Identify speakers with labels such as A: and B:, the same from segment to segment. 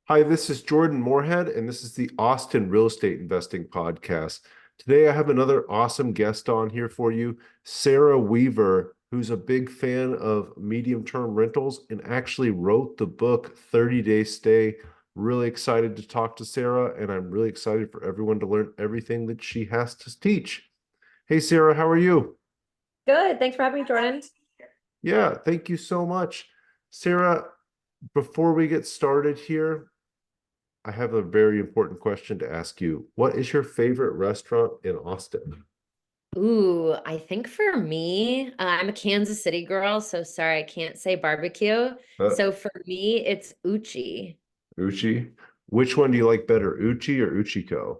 A: Hi, this is Jordan Moorhead, and this is the Austin Real Estate Investing Podcast. Today, I have another awesome guest on here for you, Sarah Weaver, who's a big fan of medium-term rentals and actually wrote the book 30 Day Stay. Really excited to talk to Sarah, and I'm really excited for everyone to learn everything that she has to teach. Hey, Sarah, how are you?
B: Good. Thanks for having me, Jordan.
A: Yeah, thank you so much. Sarah, before we get started here, I have a very important question to ask you. What is your favorite restaurant in Austin?
B: Ooh, I think for me, I'm a Kansas City girl, so sorry, I can't say barbecue.
A: Uh,
B: So for me, it's Uchi.
A: Uchi? Which one do you like better, Uchi or Uchiko?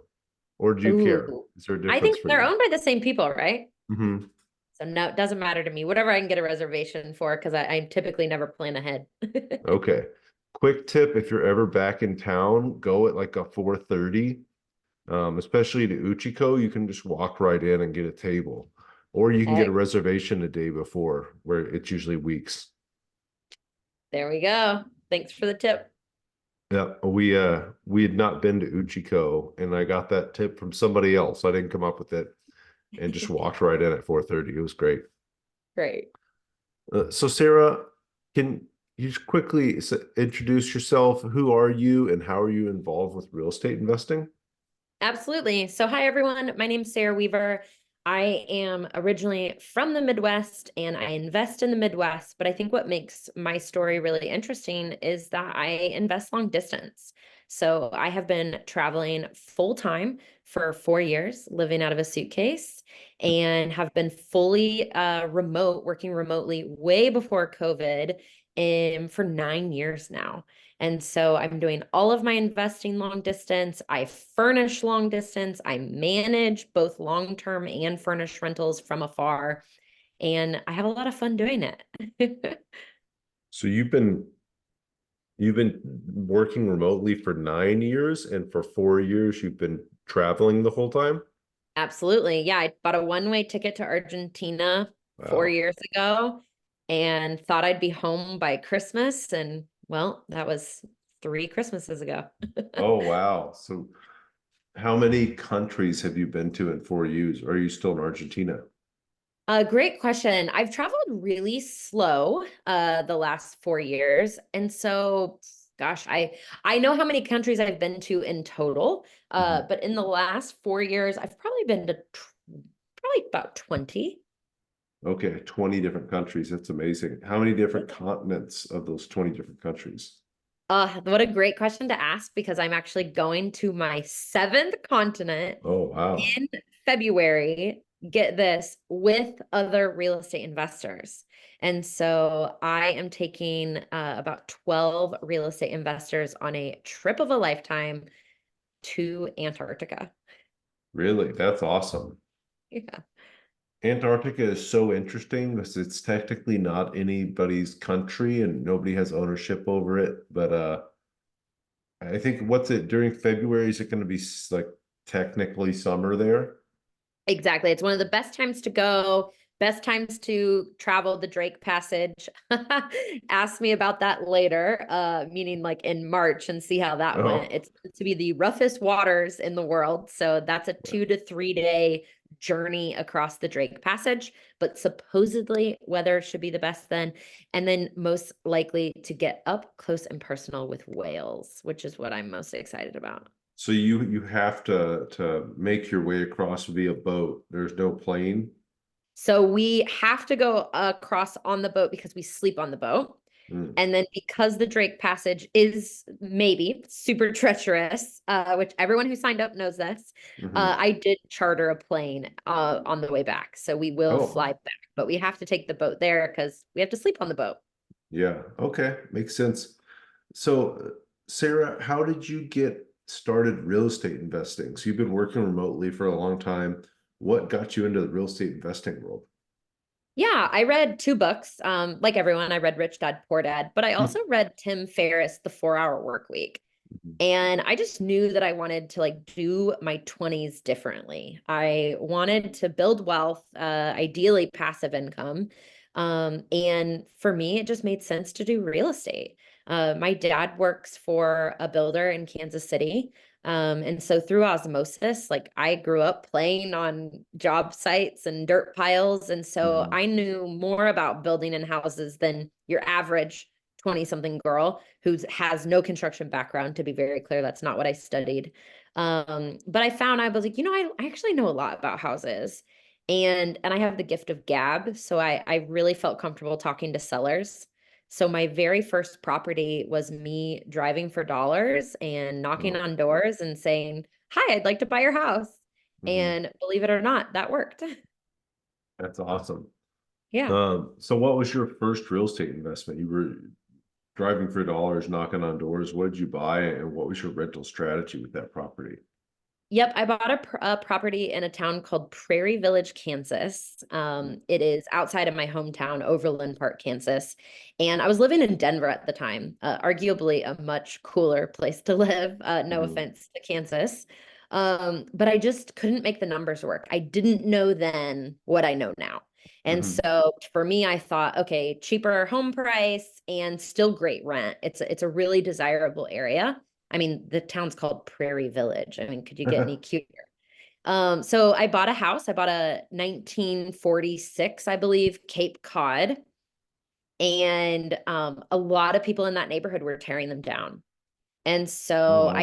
A: Or do you care?
B: Ooh,
A: Is there a
B: I
A: difference
B: think
A: for
B: they're
A: you?
B: owned by the same people, right?
A: Hmm.
B: So no, it doesn't matter to me. Whatever I can get a reservation for, because I typically never plan ahead.
A: Okay. Quick tip, if you're ever back in town, go at like a 4:30. Especially to Uchiko, you can just walk right in and get a table. Or you can get a
B: Hey,
A: reservation the day before, where it's usually weeks.
B: there we go. Thanks for the tip.
A: Yeah, we had not been to Uchiko, and I got that tip from somebody else. I didn't come up with it, and just walked right in at 4:30. It was great.
B: Great.
A: So Sarah, can you just quickly introduce yourself? Who are you, and how are you involved with real estate investing?
B: Absolutely. So, hi, everyone. My name's Sarah Weaver. I am originally from the Midwest and I invest in the Midwest. But I think what makes my story really interesting is that I invest long distance. So, I have been traveling full time for 4 years, living out of a suitcase, and have been fully remote, working remotely way before COVID, for 9 years now. And so I'm doing all of my investing long distance. I furnish long distance. I manage both long-term and furnished rentals from afar. And I have a lot of fun doing it.
A: So you've been working remotely for 9 years, and for 4 years you've been traveling the whole time.
B: Absolutely. Yeah, I bought a one-way ticket to Argentina four
A: Wow.
B: years ago and thought I'd be home by Christmas. And well, that was 3 Christmases ago.
A: Oh, wow. So how many countries have you been to in 4 years? Or are you still in Argentina?
B: Great question. I've traveled really slow the last 4 years. And so, gosh, I know how many countries I've been to in total.
A: Mhm.
B: But in the last 4 years, I've probably been to probably about 20.
A: Okay, 20 different countries. That's amazing. How many different continents of those 20 different countries?
B: What a great question to ask because I'm actually going to my seventh continent
A: Oh, wow.
B: in February, get this, with other real estate investors. And so I am taking about 12 real estate investors on a trip of a lifetime to Antarctica.
A: Really? That's awesome.
B: Yeah.
A: Antarctica is so interesting because it's technically not anybody's country and nobody has ownership over it. But I think what's it during February? Is it going to be like technically summer there?
B: Exactly. It's one of the best times to go, best times to travel the Drake Passage. Ask me about that later, meaning like in March and see how that went.
A: Oh,
B: It's meant to be the roughest waters in the world. So that's a 2 to 3 day journey across the Drake Passage, but supposedly weather should be the best then. And then most likely to get up close and personal with whales, which is what I'm most excited about.
A: so you have to make your way across via boat. There's no plane.
B: So we have to go across on the boat because we sleep on the boat.
A: Mm.
B: And then because the Drake Passage is maybe super treacherous, which everyone who signed up knows this,
A: Hmm.
B: I did charter a plane on the way back. So we will
A: Oh,
B: fly back, but we have to take the boat there because we have to sleep on the boat.
A: yeah. Okay, makes sense. So, Sarah, how did you get started real estate investing? So you've been working remotely for a long time. What got you into the real estate investing world?
B: Yeah, I read two books. Like everyone, I read Rich Dad Poor Dad, but I also read Tim Ferriss' The 4 Hour Work Week. And I just knew that I wanted to like do my 20s differently. I wanted to build wealth, ideally passive income. And for me, it just made sense to do real estate. My dad works for a builder in Kansas City. And so through osmosis, like I grew up playing on job sites and dirt piles. And so
A: Mhm.
B: I knew more about building in houses than your average 20 something girl who has no construction background. To be very clear, that's not what I studied. But I found I was like, I actually know a lot about houses. And I have the gift of gab. So I really felt comfortable talking to sellers. So my very first property was me driving for dollars and knocking
A: Oh,
B: on doors and saying, "Hi, I'd like to buy your house."
A: mhm.
B: And believe it or not, that worked.
A: That's awesome.
B: Yeah.
A: So what was your first real estate investment? You were driving for dollars, knocking on doors. What did you buy, and what was your rental strategy with that property?
B: Yep, I bought a property in a town called Prairie Village, Kansas. It is outside of my hometown, Overland Park, Kansas. And I was living in Denver at the time, arguably a much cooler place to live. No
A: Mhm.
B: offense to Kansas. But I just couldn't make the numbers work. I didn't know then what I know now. And
A: Mhm.
B: so for me, I thought, okay, cheaper home price and still great rent. It's a really desirable area. I mean, the town's called Prairie Village. I mean, could you get any cuter? So I bought a house. I bought a 1946, I believe, Cape Cod. And a lot of people in that neighborhood were tearing them down. And
A: Oh,
B: so
A: wow.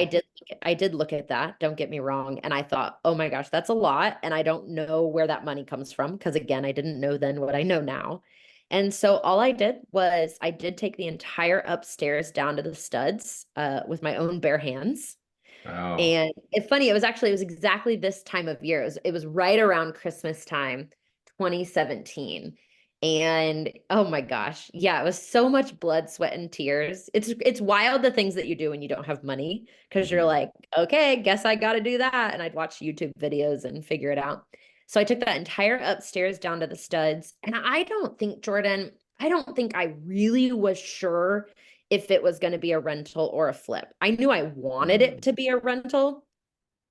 B: I did look at that, don't get me wrong, and I thought, "Oh my gosh, that's a lot," and I don't know where that money comes from because again, I didn't know then what I know now. And so all I did was I did take the entire upstairs down to the studs with my own bare hands.
A: Wow.
B: And it's funny, it was exactly this time of year. It was right around Christmas time, 2017. And oh my gosh, yeah, it was so much blood, sweat, and tears. It's wild the things that you do when you don't have money because you're
A: Mhm.
B: like, okay, guess I got to do that. And I'd watch YouTube videos and figure it out. So I took that entire upstairs down to the studs. And I don't think, Jordan, I don't think I really was sure if it was going to be a rental or a flip. I knew I wanted it
A: Mhm.
B: to be a rental,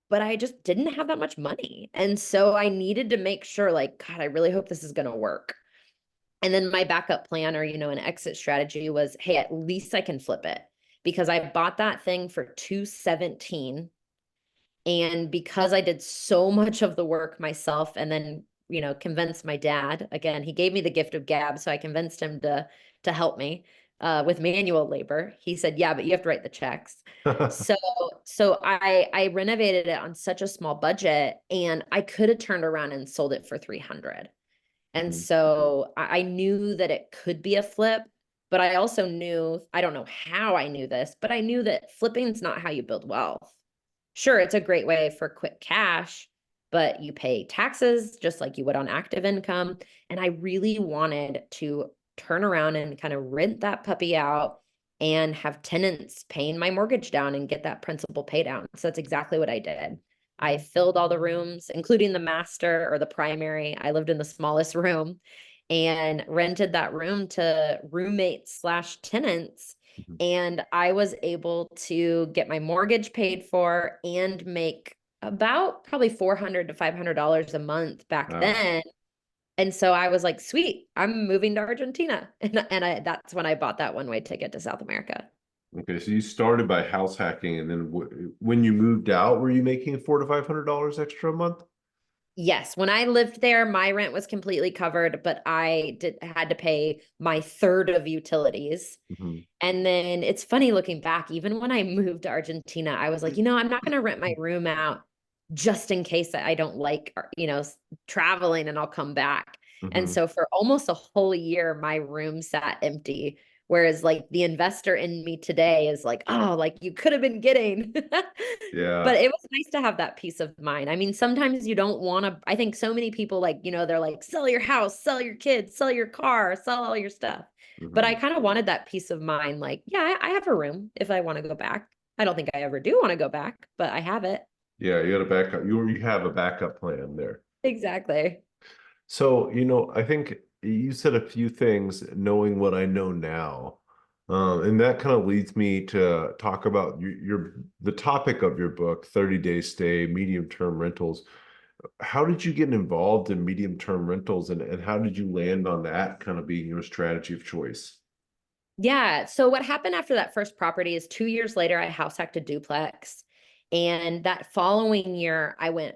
B: but I just didn't have that much money. And so I needed to make sure, like, God, I really hope this is going to work. And then my backup plan or, an exit strategy was, hey, at least I can flip it because I bought that thing for 217. And because I did so much of the work myself and then, convinced my dad, again, he gave me the gift of gab. So I convinced him to help me with manual labor. He said, yeah, but you have to write the checks. So, so I renovated it on such a small budget and I could have turned around and sold it for 300. And
A: Mhm.
B: so I knew that it could be a flip, but I also knew, I don't know how I knew this, but I knew that flipping is not how you build wealth. Sure, it's a great way for quick cash, but you pay taxes just like you would on active income. And I really wanted to turn around and kind of rent that puppy out and have tenants paying my mortgage down and get that principal pay down. So that's exactly what I did. I filled all the rooms, including the master or the primary. I lived in the smallest room and rented that room to roommates slash tenants.
A: Mhm.
B: And I was able to get my mortgage paid for and make about probably $400 to $500 a month back
A: Wow.
B: then. And so I was like, sweet, I'm moving to Argentina. And that's when I bought that one way ticket to South America.
A: Okay, so you started by house hacking, and then when you moved out, were you making $400 to $500 extra a month?
B: Yes, when I lived there, my rent was completely covered, but I had to pay my third of utilities.
A: Mhm.
B: And then it's funny looking back, even when I moved to Argentina, I was like, I'm not going to rent my room out just in case I don't like, traveling and I'll come back. And
A: Mhm.
B: so for almost a whole year, my room sat empty. Whereas like the investor in me today is like, oh, like you could have been getting. But
A: Yeah.
B: it was nice to have that peace of mind. I mean, sometimes you don't want to, I think so many people like, they're like, sell your house, sell your kids, sell your car, sell all your stuff. But I
A: Mhm.
B: kind of wanted that peace of mind. Like, yeah, I have a room if I want to go back. I don't think I ever do want to go back, but I have it.
A: Yeah, you got a backup. You have a backup plan there.
B: Exactly.
A: So, I think you said a few things knowing what I know now. And that kind of leads me to talk about the topic of your book, 30-day stay, medium-term rentals. How did you get involved in medium-term rentals and how did you land on that kind of being your strategy of choice?
B: Yeah. So what happened after that first property is 2 years later, I house hacked a duplex. And that following year, I went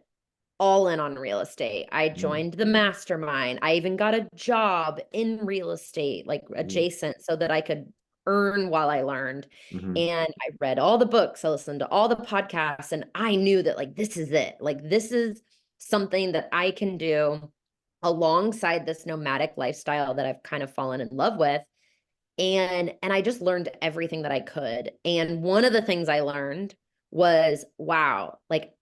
B: all in on real estate. I
A: Mm,
B: joined the mastermind. I even got a job in real estate, like
A: mm,
B: adjacent, so that I could earn while I learned.
A: mhm,
B: And I read all the books, I listened to all the podcasts, and I knew that like this is it. Like this is something that I can do alongside this nomadic lifestyle that I've kind of fallen in love with. And I just learned everything that I could. And one of the things I learned was, wow, like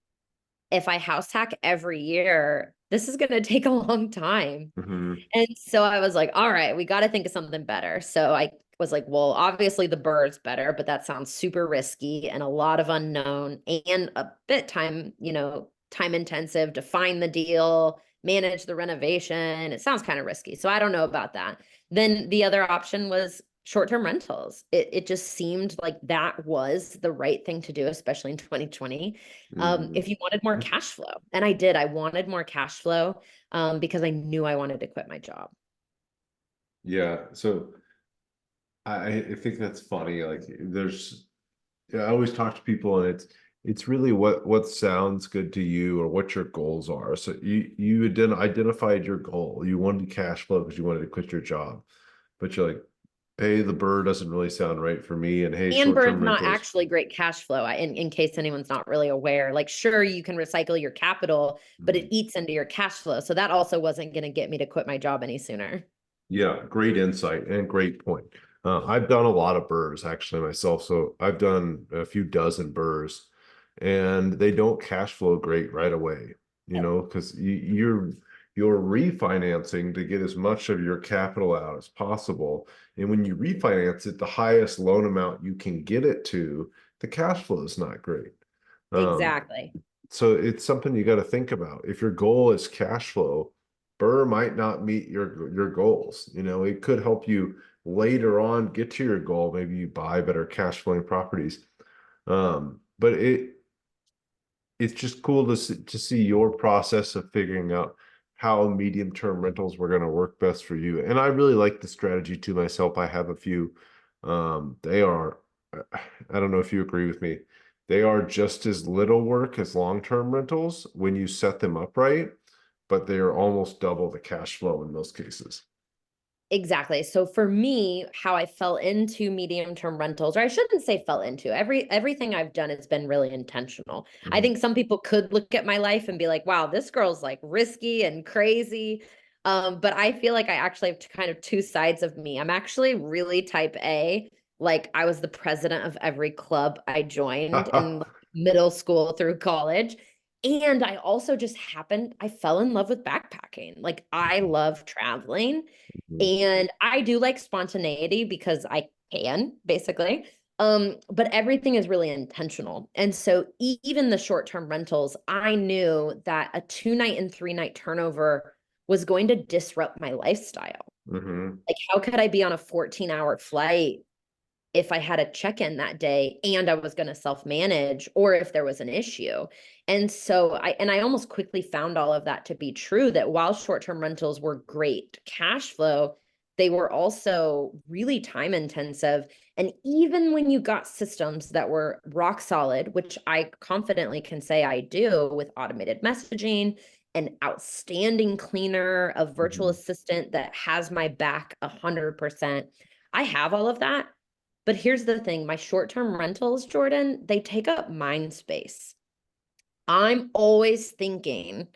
B: if I house hack every year, this is going to take a long time.
A: mhm,
B: And so I was like, all right, we got to think of something better. So I was like, well, obviously the bird's better, but that sounds super risky and a lot of unknown and a bit time, time intensive to find the deal, manage the renovation. It sounds kind of risky. So I don't know about that. Then the other option was short-term rentals. It just seemed like that was the right thing to do, especially in 2020.
A: mhm.
B: If you wanted more cash flow. And I did, I wanted more cash flow because I knew I wanted to quit my job.
A: Yeah. So I think that's funny. Like I always talk to people, and it's really what sounds good to you or what your goals are. So you identified your goal. You wanted cash flow because you wanted to quit your job, but you're like, hey, the bird doesn't really sound right for me, and hey,
B: And
A: short-term
B: bird's not
A: rentals.
B: actually great cash flow, in case anyone's not really aware. Like, sure, you can recycle your capital, but it
A: Mhm.
B: eats into your cash flow. So that also wasn't going to get me to quit my job any sooner.
A: Yeah, great insight and great point. I've done a lot of burrs actually myself. So I've done a few dozen burrs, and they don't cash flow great right away, because you're refinancing to get as much of your capital out as possible. And when you refinance it, the highest loan amount you can get it to, the cash flow is not great. Um,
B: Exactly.
A: so it's something you got to think about. If your goal is cash flow, Burr might not meet your goals. It could help you later on get to your goal. Maybe you buy better cash flowing properties. But it's just cool to see your process of figuring out how medium term rentals were going to work best for you. And I really like the strategy to myself. I have a few. They are, I don't know if you agree with me. They are just as little work as long term rentals when you set them up right, but they are almost double the cash flow in most cases.
B: Exactly. So for me, how I fell into medium term rentals, or I shouldn't say fell into, everything I've done has been really intentional. I
A: Mhm.
B: think some people could look at my life and be like, wow, this girl's like risky and crazy. But I feel like I actually have kind of two sides of me. I'm actually really type A. Like I was the president of every club I joined in middle school through college. And I also just happened, I fell in love with backpacking. Like I love traveling. And I do like spontaneity because I can, basically. But everything is really intentional. And so even the short-term rentals, I knew that a 2 night and 3 night turnover was going to disrupt my lifestyle.
A: Mhm.
B: Like, how could I be on a 14-hour flight if I had a check-in that day and I was going to self-manage or if there was an issue. And so I almost quickly found all of that to be true, that while short-term rentals were great cash flow, they were also really time intensive. And even when you got systems that were rock solid, which I confidently can say I do with automated messaging, an outstanding cleaner, a virtual
A: Mhm.
B: assistant that has my back 100%. I have all of that. But here's the thing, my short-term rentals, Jordan, they take up mind space. I'm always thinking,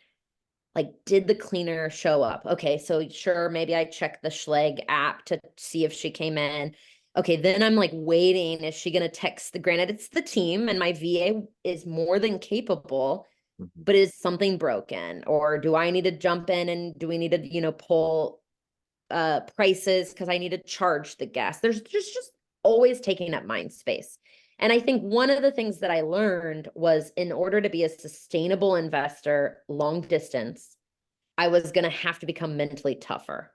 B: like, did the cleaner show up? Okay, so sure, maybe I check the Schleg app to see if she came in. Okay, then I'm like waiting. Is she going to text granted, it's the team and my VA is more than capable,
A: Mhm.
B: but is something broken? Or do I need to jump in and do we need to, pull prices because I need to charge the guest. There's just always taking up mind space. And I think one of the things that I learned was in order to be a sustainable investor long distance, I was going to have to become mentally tougher.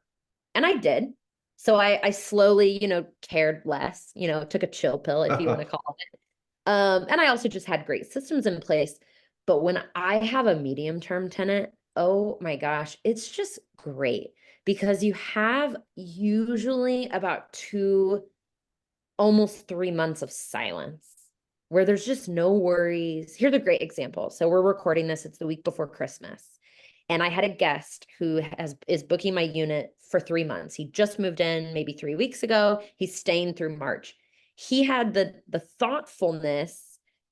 B: And I did. So I slowly, cared less, took a chill pill, if you want to call it. And I also just had great systems in place. But when I have a medium term tenant, oh my gosh, it's just great because you have usually about almost 3 months of silence where there's just no worries. Here's a great example. So we're recording this, it's the week before Christmas. And I had a guest who is booking my unit for 3 months. He just moved in maybe 3 weeks ago. He's staying through March. He had the thoughtfulness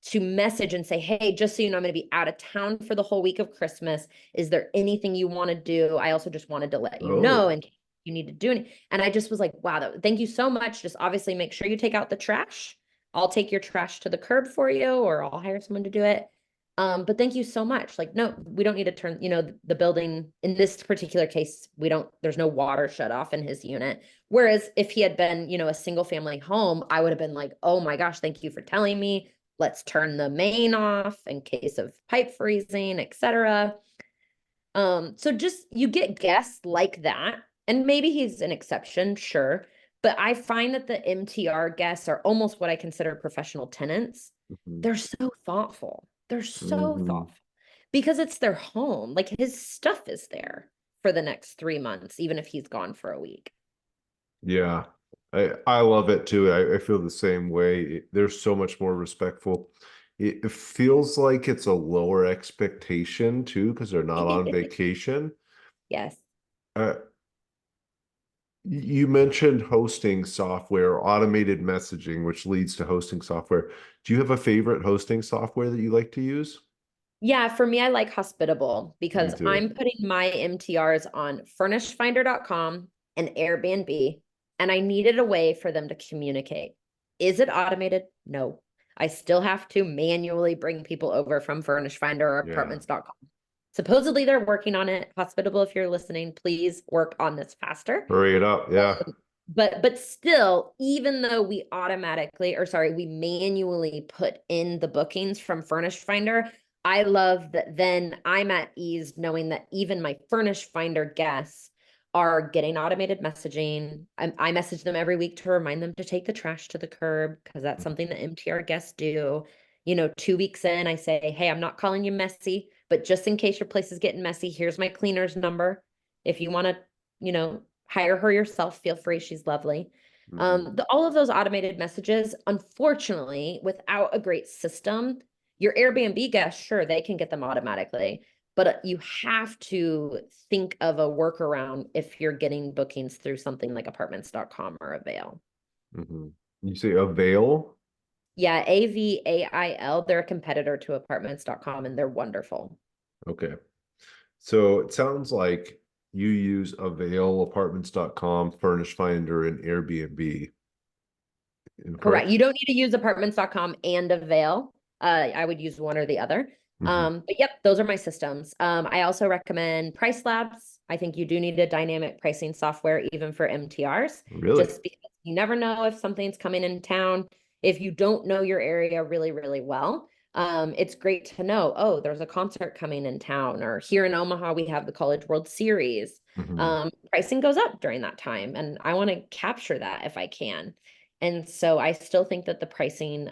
B: to message and say, hey, just so you know, I'm going to be out of town for the whole week of Christmas. Is there anything you want to do? I also just wanted to let you know in
A: Oh,
B: case you need to do it. And I just was like, wow, thank you so much. Just obviously make sure you take out the trash. I'll take your trash to the curb for you, or I'll hire someone to do it. But thank you so much. Like, no, we don't need to turn, the building in this particular case, there's no water shut off in his unit. Whereas if he had been, a single family home, I would have been like, oh my gosh, thank you for telling me. Let's turn the main off in case of pipe freezing, etc. So just you get guests like that, and maybe he's an exception, sure. But I find that the MTR guests are almost what I consider professional tenants.
A: mhm,
B: They're so thoughtful. They're so
A: mhm.
B: thoughtful because it's their home. Like his stuff is there for the next 3 months, even if he's gone for a week.
A: Yeah, I love it too. I feel the same way. They're so much more respectful. It feels like it's a lower expectation too, because they're not on vacation.
B: Yes.
A: Uh, you mentioned hosting software, automated messaging, which leads to hosting software. Do you have a favorite hosting software that you like to use?
B: Yeah, for me, I like Hospitable
A: Me
B: because
A: too.
B: I'm putting my MTRs on furnishfinder.com and Airbnb, and I needed a way for them to communicate. Is it automated? No. I still have to manually bring people over from FurnishFinder or
A: Yeah,
B: apartments.com. Supposedly they're working on it. Hospitable, if you're listening, please work on this faster.
A: hurry it up. Yeah.
B: But still, even though we manually put in the bookings from Furnish Finder, I love that then I'm at ease knowing that even my Furnish Finder guests are getting automated messaging. I message them every week to remind them to take the trash to the curb because that's something that MTR guests do. 2 weeks in, I say, hey, I'm not calling you messy, but just in case your place is getting messy, here's my cleaner's number. If you want to, hire her yourself, feel free. She's lovely.
A: Mhm.
B: All of those automated messages, unfortunately, without a great system, your Airbnb guests, sure, they can get them automatically, but you have to think of a workaround if you're getting bookings through something like apartments.com or Avail.
A: Mhm. You say Avail?
B: Yeah, Avail, they're a competitor to apartments.com and they're wonderful.
A: Okay. So it sounds like you use availapartments.com, Furnish Finder, and Airbnb.
B: Correct.
A: Incorrect?
B: You don't need to use apartments.com and Avail. I would use one or the other.
A: Hmm.
B: But yep, those are my systems. I also recommend Price Labs. I think you do need a dynamic pricing software, even for MTRs,
A: Really?
B: just because you never know if something's coming in town. If you don't know your area really, really well, it's great to know, oh, there's a concert coming in town, or here in Omaha, we have the College World Series.
A: Hmm.
B: Pricing goes up during that time, and I want to capture that if I can. And so I still think that the pricing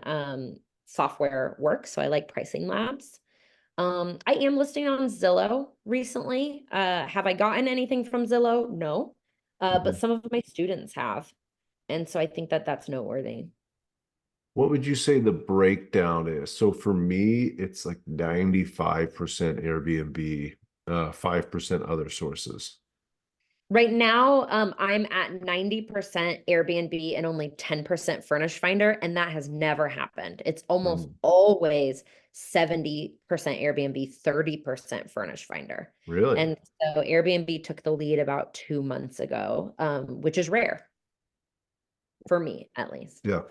B: software works. So I like Pricing Labs. I am listing on Zillow recently. Have I gotten anything from Zillow? No. But
A: Hmm.
B: some of my students have. And so I think that that's noteworthy.
A: What would you say the breakdown is? So for me, it's like 95% Airbnb, 5% other sources.
B: Right now, I'm at 90% Airbnb and only 10% Furnish Finder, and that has never happened. It's almost
A: Mm,
B: always 70% Airbnb, 30% Furnish Finder.
A: really?
B: And so Airbnb took the lead about 2 months ago, which is rare for me, at least.
A: Yeah.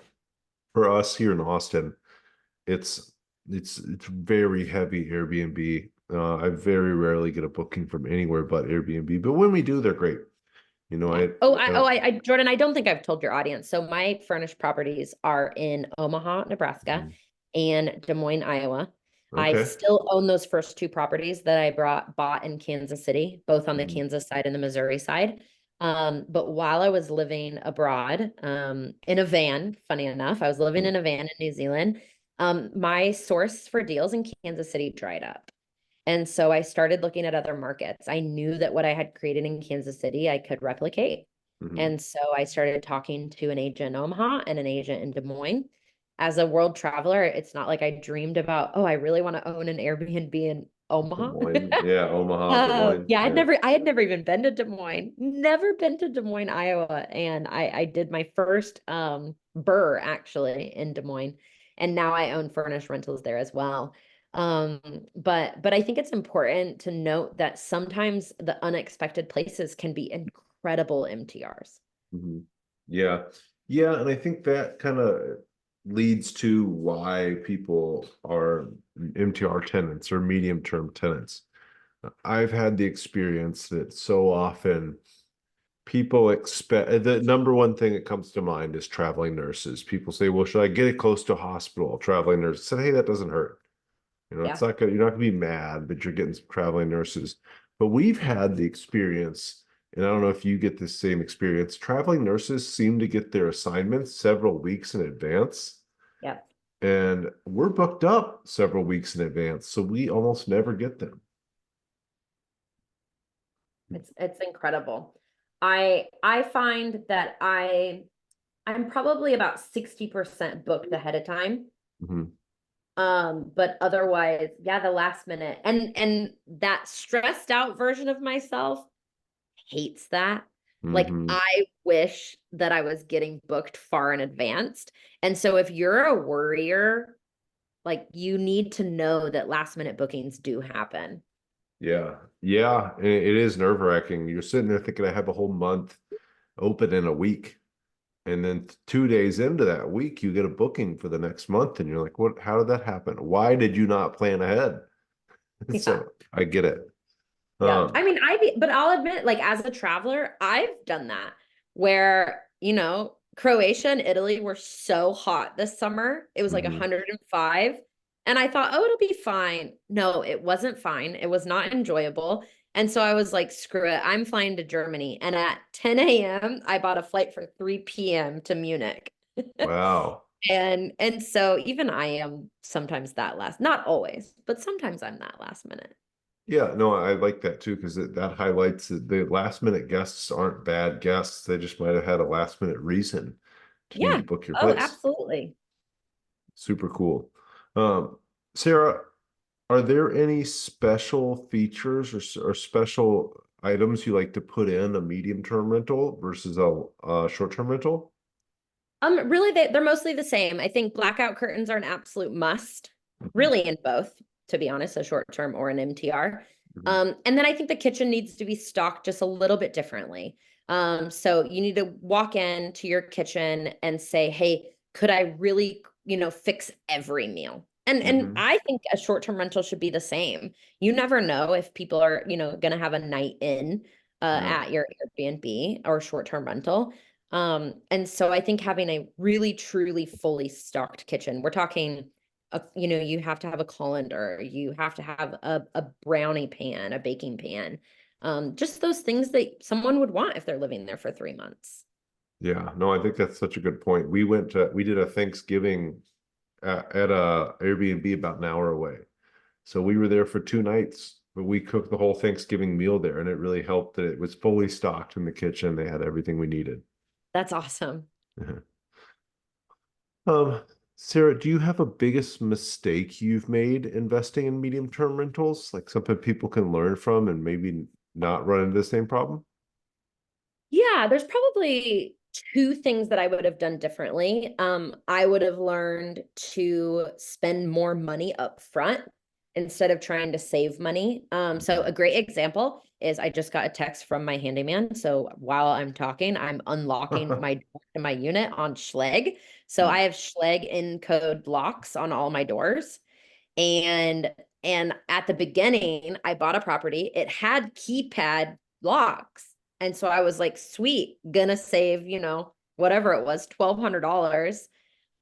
A: For us here in Austin, it's it's very heavy Airbnb. I very rarely get a booking from anywhere but Airbnb, but when we do, they're great. You know,
B: Yeah. Jordan, I don't think I've told your audience. So my furnished properties are in Omaha, Nebraska,
A: Mhm.
B: and Des Moines, Iowa. I
A: Okay.
B: still own those first two properties that I bought in Kansas City, both on the
A: Mhm.
B: Kansas side and the Missouri side. But while I was living abroad, in a van, funny enough, I was living in a van in New Zealand. My source for deals in Kansas City dried up. And so I started looking at other markets. I knew that what I had created in Kansas City, I could replicate.
A: Hmm.
B: And so I started talking to an agent in Omaha and an agent in Des Moines. As a world traveler, it's not like I dreamed about, oh, I really want to own an Airbnb in
A: Des
B: Omaha.
A: Moines. Yeah. Omaha, Des Moines.
B: Yeah,
A: Yeah.
B: I had never even been to Des Moines, never been to Des Moines, Iowa. And I did my first burr actually in Des Moines. And now I own furnished rentals there as well. Um, but I think it's important to note that sometimes the unexpected places can be incredible MTRs.
A: Hmm. Yeah. Yeah. And I think that kind of leads to why people are MTR tenants or medium term tenants. I've had the experience that so often people expect the number one thing that comes to mind is traveling nurses. People say, well, should I get it close to a hospital? Traveling nurse said, hey, that doesn't hurt. It's
B: Yeah.
A: not gonna, you're not gonna be mad, but you're getting some traveling nurses. But we've had the experience, and I don't know if you get the same experience. Traveling nurses seem to get their assignments several weeks in advance,
B: Yep.
A: and we're booked up several weeks in advance, so we almost never get them.
B: It's incredible. I find that I'm probably about 60% booked ahead of time.
A: Mhm.
B: But otherwise, yeah, the last minute. And that stressed out version of myself hates that. Like
A: Mhm.
B: I wish that I was getting booked far in advance. And so if you're a worrier, like you need to know that last minute bookings do happen.
A: Yeah, yeah, it is nerve-wracking. You're sitting there thinking I have a whole month open in a week. And then 2 days into that week, you get a booking for the next month, and you're like, "What? How did that happen? Why did you not plan ahead?"
B: Yeah.
A: So I get it.
B: Yeah.
A: Um,
B: I mean, but I'll admit, like, as a traveler, I've done that where, Croatia and Italy were so hot this summer. It was like
A: mhm.
B: 105. And I thought, oh, it'll be fine. No, it wasn't fine. It was not enjoyable. And so I was like, screw it. I'm flying to Germany. And at 10 a.m., I bought a flight for 3 p.m. to Munich.
A: Wow.
B: And so even I am sometimes that last, not always, but sometimes I'm that last minute.
A: Yeah, no, I like that too because that highlights that the last minute guests aren't bad guests. They just might have had a last minute reason to need to
B: Yeah.
A: book your
B: Oh,
A: place.
B: absolutely.
A: Super cool. Um, Sarah, are there any special features or special items you like to put in a medium term rental versus a short term rental?
B: Really, they're mostly the same. I think blackout curtains are an absolute must,
A: Mhm.
B: really in both, to be honest, a short term or an MTR.
A: Mhm.
B: And then I think the kitchen needs to be stocked just a little bit differently. So you need to walk into your kitchen and say, hey, could I really, fix every meal? And
A: Mhm.
B: I think a short-term rental should be the same. You never know if people are, gonna have a night in
A: Yeah.
B: at your Airbnb or short-term rental. And so I think having a really truly fully stocked kitchen, we're talking, you have to have a colander, you have to have a brownie pan, a baking pan, just those things that someone would want if they're living there for 3 months.
A: Yeah. No, I think that's such a good point. We did a Thanksgiving at a Airbnb about an hour away. So we were there for 2 nights, but we cooked the whole Thanksgiving meal there, and it really helped that it was fully stocked in the kitchen. They had everything we needed.
B: That's awesome.
A: Um, Sarah, do you have a biggest mistake you've made investing in medium term rentals? Like something people can learn from and maybe not run into the same problem?
B: Yeah, there's probably two things that I would have done differently. I would have learned to spend more money up front instead of trying to save money. So
A: Mhm.
B: a great example is I just got a text from my handyman. So while I'm talking, I'm unlocking my door to my unit on Schlage. So I have Schlage in code locks on all my doors. And and at the beginning, I bought a property. It had keypad locks. And so I was like, sweet, gonna save, whatever it was, $1,200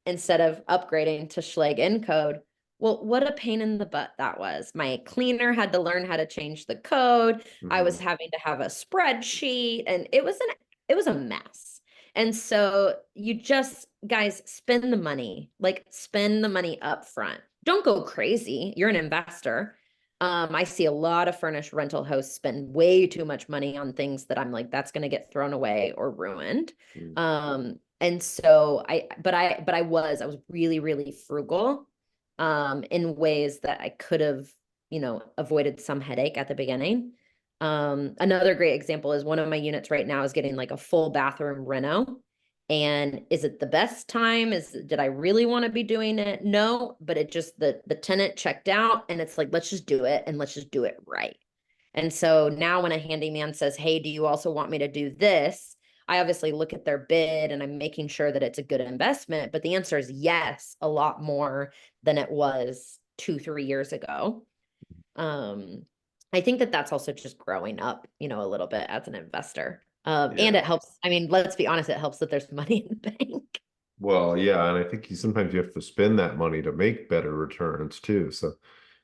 B: instead of upgrading to Schlage Encode. Well, what a pain in the butt that was. My cleaner had to learn how to change the code. I was
A: Mhm.
B: having to have a spreadsheet and it was a mess. And so you just guys spend the money, like spend the money up front. Don't go crazy. You're an investor. I see a lot of furnished rental hosts spend way too much money on things that I'm like, that's going to get thrown away or ruined.
A: Mm.
B: And so I was really, really frugal, in ways that I could have, avoided some headache at the beginning. Another great example is one of my units right now is getting like a full bathroom reno. And is it the best time? Did I really want to be doing it? No, but it just the tenant checked out and it's like, let's just do it and let's just do it right. And so now when a handyman says, hey, do you also want me to do this? I obviously look at their bid and I'm making sure that it's a good investment. But the answer is yes, a lot more than it was 2, 3 years ago. Um, I think that that's also just growing up, a little bit as an investor. And
A: Yeah.
B: it helps. I mean, let's be honest, it helps that there's money in the bank.
A: Well, yeah, and I think sometimes you have to spend that money to make better returns too. So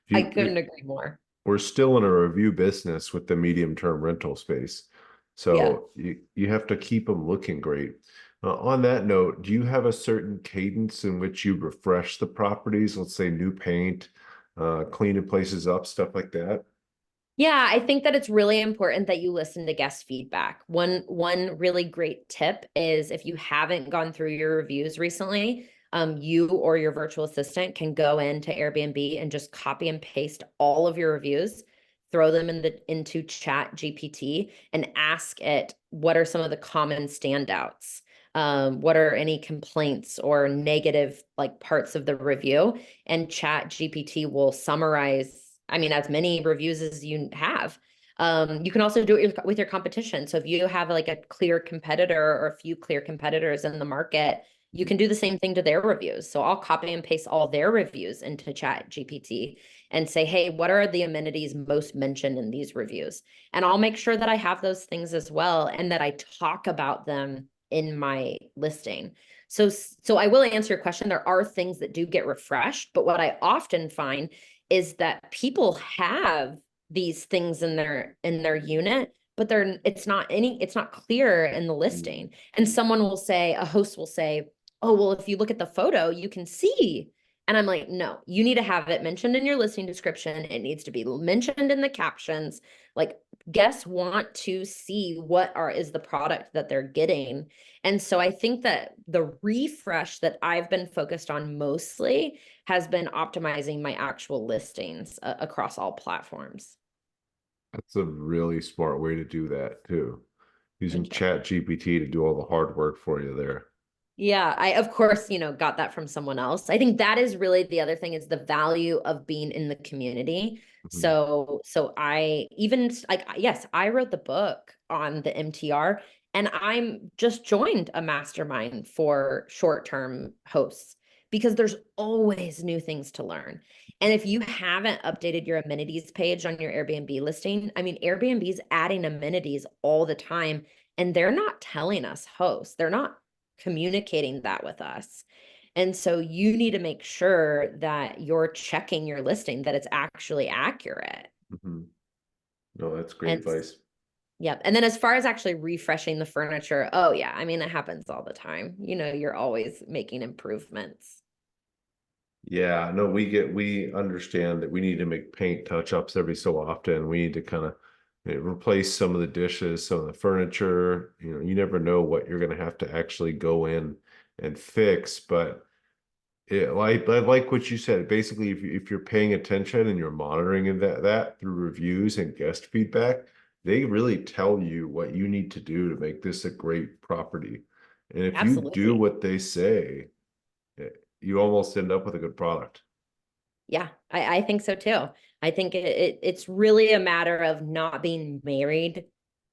A: if
B: I
A: you
B: couldn't agree more.
A: we're still in a review business with the medium term rental space.
B: Yeah.
A: So you have to keep them looking great. On that note, do you have a certain cadence in which you refresh the properties? Let's say new paint, cleaning places up, stuff like that.
B: Yeah, I think that it's really important that you listen to guest feedback. One really great tip is if you haven't gone through your reviews recently, you or your virtual assistant can go into Airbnb and just copy and paste all of your reviews, throw them into Chat GPT and ask it what are some of the common standouts. What are any complaints or negative like parts of the review? And Chat GPT will summarize, I mean, as many reviews as you have. You can also do it with your competition. So if you have like a clear competitor or a few clear competitors in the market, you can do the same thing to their reviews. So I'll copy and paste all their reviews into Chat GPT and say, hey, what are the amenities most mentioned in these reviews? And I'll make sure that I have those things as well and that I talk about them in my listing. So I will answer your question. There are things that do get refreshed, but what I often find is that people have these things in their unit, but it's not clear in the listing. And a host will say, oh, well, if you look at the photo, you can see. And I'm like, no, you need to have it mentioned in your listing description. It needs to be mentioned in the captions. Like guests want to see is the product that they're getting. And so I think that the refresh that I've been focused on mostly has been optimizing my actual listings across all platforms.
A: That's a really smart way to do that too. Using
B: Thank you.
A: Chat GPT to do all the hard work for you there.
B: Yeah, I of course, got that from someone else. I think that is really the other thing is the value of being in the community.
A: Mhm.
B: So I even like yes, I wrote the book on the MTR and I'm just joined a mastermind for short-term hosts because there's always new things to learn. And if you haven't updated your amenities page on your Airbnb listing, I mean Airbnb's adding amenities all the time and they're not telling us hosts. They're not communicating that with us. And so you need to make sure that you're checking your listing, that it's actually accurate.
A: Mhm. No, that's great
B: And
A: advice.
B: yep. And then as far as actually refreshing the furniture, oh yeah, I mean, it happens all the time. You're always making improvements.
A: Yeah, no, we understand that we need to make paint touch-ups every so often. We need to kind of replace some of the dishes, some of the furniture. You never know what you're going to have to actually go in and fix. But I like what you said. Basically, if you're paying attention and you're monitoring that through reviews and guest feedback, they really tell you what you need to do to make this a great property. And if you do
B: Absolutely.
A: what they say, you almost end up with a good product.
B: Yeah, I think so too. I think it's really a matter of not being married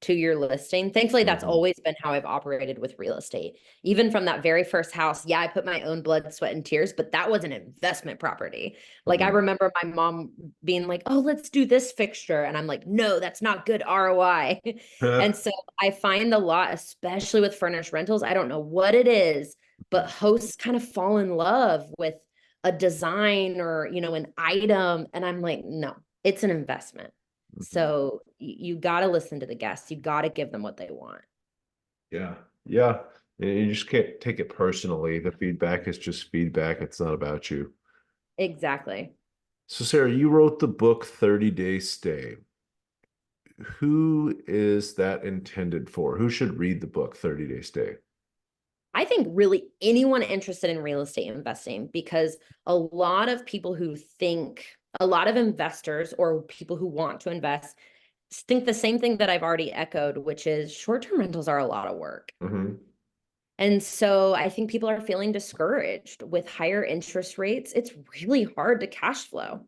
B: to your listing. Thankfully, that's
A: Mhm.
B: always been how I've operated with real estate. Even from that very first house, yeah, I put my own blood, sweat, and tears, but that was an investment property. Like I
A: Mhm.
B: remember my mom being like, "Oh, let's do this fixture." And I'm like, "No, that's not good ROI." And so I find a lot, especially with furnished rentals, I don't know what it is, but hosts kind of fall in love with a design or an item and I'm like no, it's an investment.
A: Mhm.
B: So you got to listen to the guests, you got to give them what they want.
A: Yeah. Yeah. And you just can't take it personally. The feedback is just feedback. It's not about you.
B: Exactly.
A: So Sarah, you wrote the book 30-Day Stay. Who is that intended for? Who should read the book 30-Day Stay?
B: I think really anyone interested in real estate investing, because a lot of people who think, a lot of investors or people who want to invest think the same thing that I've already echoed, which is short-term rentals are a lot of work.
A: Mm-hmm.
B: And so I think people are feeling discouraged with higher interest rates. It's really hard to cash flow.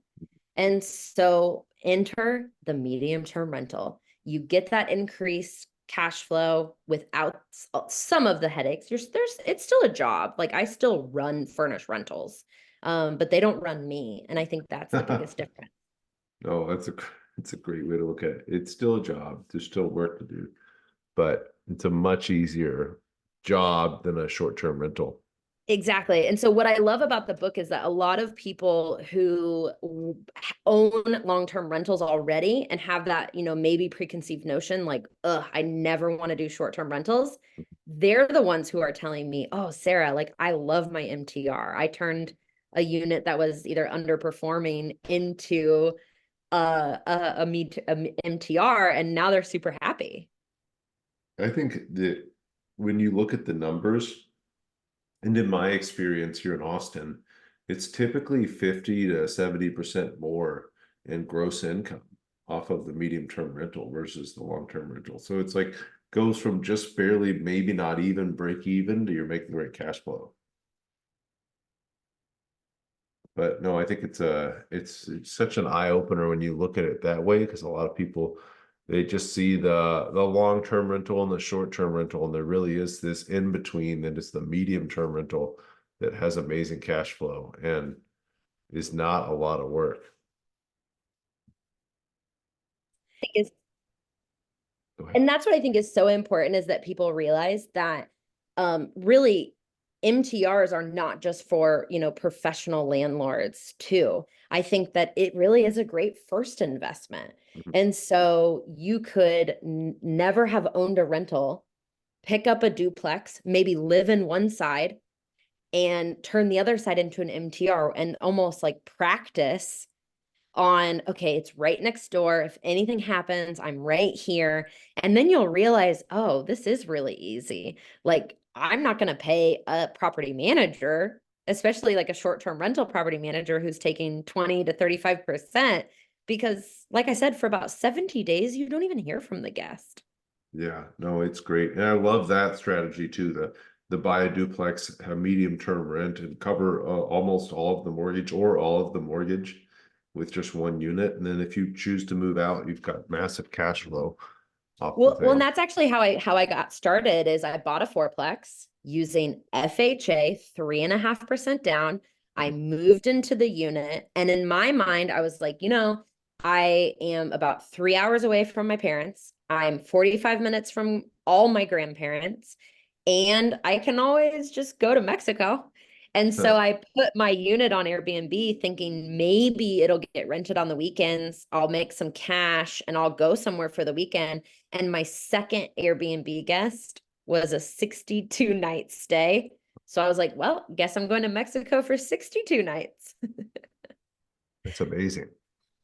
B: And so enter the medium term rental. You get that increased cash flow without some of the headaches. It's still a job. Like I still run furnished rentals, but they don't run me. And I think that's the biggest difference.
A: No, it's a great way to look at it. It's still a job. There's still work to do, but it's a much easier job than a short-term rental.
B: Exactly. And so what I love about the book is that a lot of people who own long-term rentals already and have that, maybe preconceived notion like, I never want to do short-term rentals. They're the ones who are telling me, oh, Sarah, like I love my MTR. I turned a unit that was either underperforming into a MTR, and now they're super happy.
A: I think that when you look at the numbers, and in my experience here in Austin, it's typically 50 to 70% more in gross income off of the medium term rental versus the long term rental. So it's like goes from just barely, maybe not even break even to you're making the right cash flow. But no, I think it's such an eye opener when you look at it that way, because a lot of people they just see the long term rental and the short term rental, and there really is this in between that is the medium term rental that has amazing cash flow and is not a lot of work.
B: Is
A: Go ahead.
B: And that's what I think is so important, is that people realize that really MTRs are not just for, professional landlords too. I think that it really is a great first investment.
A: Mhm.
B: And so you could never have owned a rental, pick up a duplex, maybe live in one side and turn the other side into an MTR and almost like practice on, okay, it's right next door. If anything happens, I'm right here. And then you'll realize, oh, this is really easy. Like, I'm not going to pay a property manager, especially like a short-term rental property manager who's taking 20 to 35%, because like I said, for about 70 days, you don't even hear from the guest.
A: Yeah, no, it's great. And I love that strategy too. The buy a duplex, have medium term rent and cover almost all of the mortgage or all of the mortgage with just one unit. And then if you choose to move out, you've got massive cash flow off the
B: Well, and
A: thing.
B: that's actually how I got started. Is I bought a fourplex using FHA 3.5% down. I moved into the unit, and in my mind, I was like, I am about 3 hours away from my parents. I'm 45 minutes from all my grandparents, and I can always just go to Mexico. And so I put my unit on Airbnb thinking maybe it'll get rented on the weekends. I'll make some cash and I'll go somewhere for the weekend. And my second Airbnb guest was a 62 night stay. So I was like, well, guess I'm going to Mexico for 62 nights.
A: That's amazing.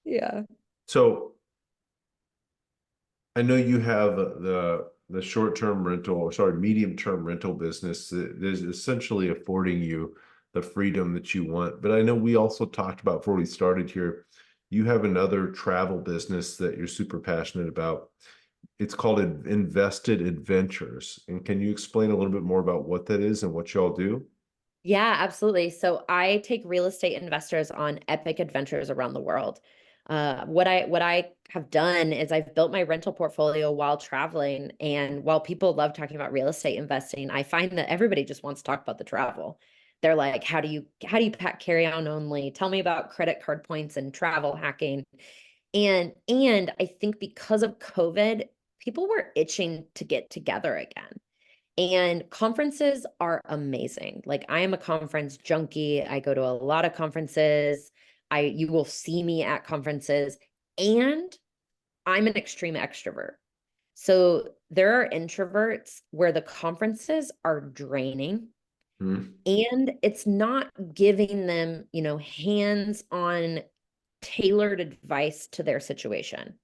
B: Yeah.
A: So I know you have the short-term rental, or sorry, medium-term rental business that is essentially affording you the freedom that you want. But I know we also talked about before we started here, you have another travel business that you're super passionate about. It's called Invested Adventures. And can you explain a little bit more about what that is and what y'all do?
B: Yeah, absolutely. So I take real estate investors on epic adventures around the world. What I have done is I've built my rental portfolio while traveling, and while people love talking about real estate investing, I find that everybody just wants to talk about the travel. They're like, how do you pack carry on only? Tell me about credit card points and travel hacking. And I think because of COVID, people were itching to get together again. And conferences are amazing. Like I am a conference junkie. I go to a lot of conferences. You will see me at conferences, and I'm an extreme extrovert. So there are introverts where the conferences are draining
A: Hmm.
B: and it's not giving them, hands-on tailored advice to their situation.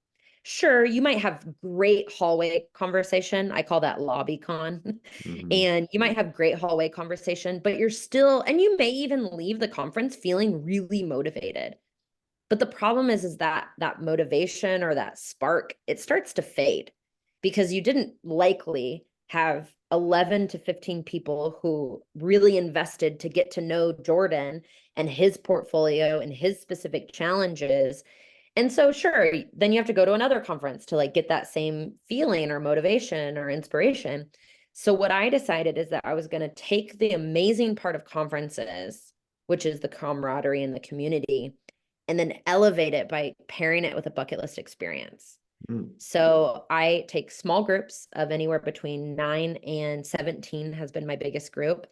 B: Sure, you might have great hallway conversation. I call that lobby con.
A: Mhm.
B: And you might have great hallway conversation, but you're still, and you may even leave the conference feeling really motivated. But the problem is that that motivation or that spark, it starts to fade because you didn't likely have 11 to 15 people who really invested to get to know Jordan and his portfolio and his specific challenges. And so, sure, then you have to go to another conference to like get that same feeling or motivation or inspiration. So, what I decided is that I was going to take the amazing part of conferences, which is the camaraderie and the community, and then elevate it by pairing it with a bucket list experience.
A: Mm.
B: So I take small groups of anywhere between 9 and 17 has been my biggest group.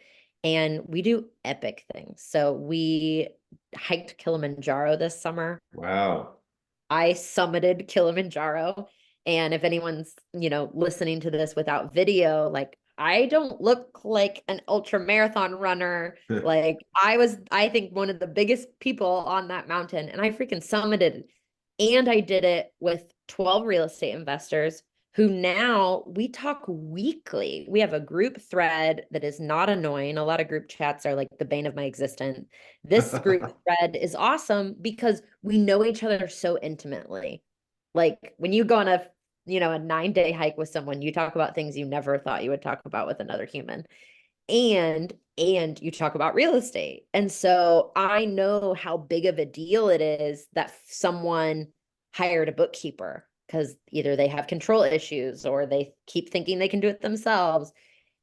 B: And we do epic things. So we hiked Kilimanjaro this summer.
A: Wow.
B: I summited Kilimanjaro. And if anyone's, listening to this without video, like I don't look like an ultra marathon runner. Like I think one of the biggest people on that mountain, and I freaking summited. And I did it with 12 real estate investors who now we talk weekly. We have a group thread that is not annoying. A lot of group chats are like the bane of my existence. This group thread is awesome because we know each other so intimately. Like when you go on a 9-day hike with someone, you talk about things you never thought you would talk about with another human. And you talk about real estate. And so I know how big of a deal it is that someone hired a bookkeeper because either they have control issues or they keep thinking they can do it themselves.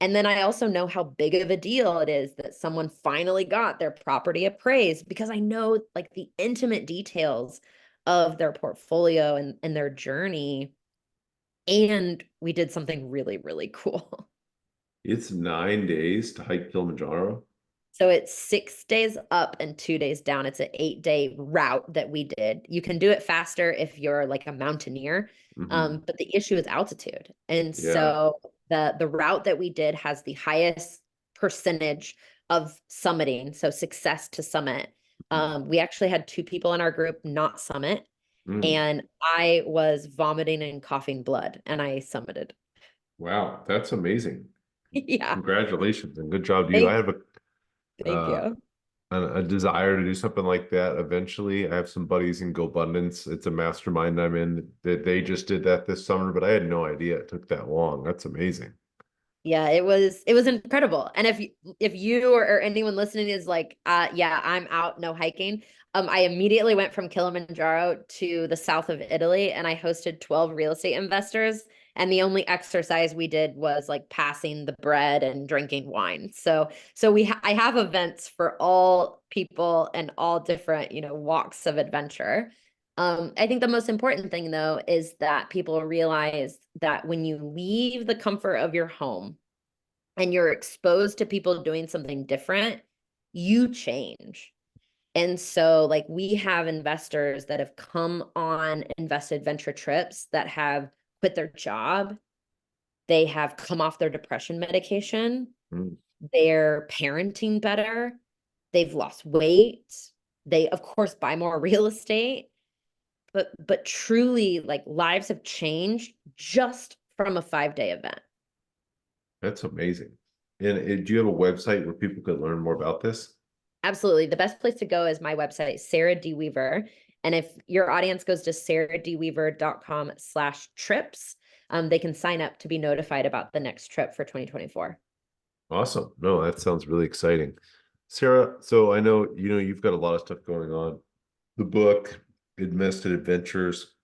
B: And then I also know how big of a deal it is that someone finally got their property appraised because I know like the intimate details of their portfolio and their journey. And we did something really, really cool.
A: It's 9 days to hike Kilimanjaro.
B: So it's 6 days up and 2 days down. It's an 8-day route that we did. You can do it faster if you're like a mountaineer,
A: Hmm.
B: but the issue is altitude. And
A: Yeah.
B: so the route that we did has the highest percentage of summiting, so success to summit. We actually had 2 people in our group not summit,
A: Mm.
B: and I was vomiting and coughing blood, and I summited.
A: Wow, that's amazing.
B: Yeah,
A: Congratulations and good job to you. I
B: thank,
A: have
B: thank
A: uh,
B: you.
A: a desire to do something like that eventually. I have some buddies in GoBundance. It's a mastermind I'm in that they just did that this summer, but I had no idea it took that long. That's amazing.
B: Yeah, it was incredible. And if you or anyone listening is like, yeah, I'm out, no hiking. I immediately went from Kilimanjaro to the south of Italy and I hosted 12 real estate investors. And the only exercise we did was like passing the bread and drinking wine. So I have events for all people and all different, walks of adventure. I think the most important thing, though, is that people realize that when you leave the comfort of your home and you're exposed to people doing something different, you change. And so, like, we have investors that have come on invested venture trips that have quit their job, they have come off their depression medication,
A: Mm.
B: they're parenting better, they've lost weight, they, of course, buy more real estate but truly like lives have changed just from a 5-day event.
A: That's amazing. And do you have a website where people could learn more about this?
B: Absolutely. The best place to go is my website, Sarah D. Weaver. And if your audience goes to sarahdweaver.com/trips, they can sign up to be notified about the next trip for 2024.
A: Awesome. No, that sounds really exciting. Sarah, so I know, you've got a lot of stuff going on. The book, Invested Adventures,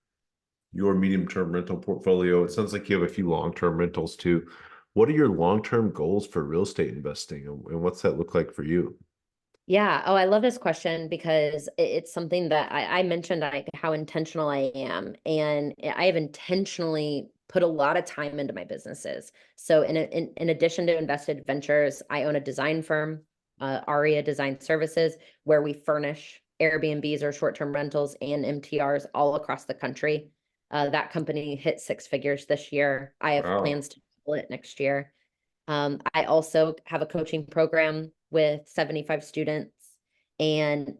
A: your medium-term rental portfolio. It sounds like you have a few long-term rentals too. What are your long-term goals for real estate investing and what's that look like for you?
B: Yeah. Oh, I love this question because it's something that I mentioned like how intentional I am. And I have intentionally put a lot of time into my businesses. So in addition to invested ventures, I own a design firm, Aria Design Services, where we furnish Airbnbs or short-term rentals and MTRs all across the country. That company hit 6 figures this year. I have
A: Wow.
B: plans to double it next year. I also have a coaching program with 75 students, And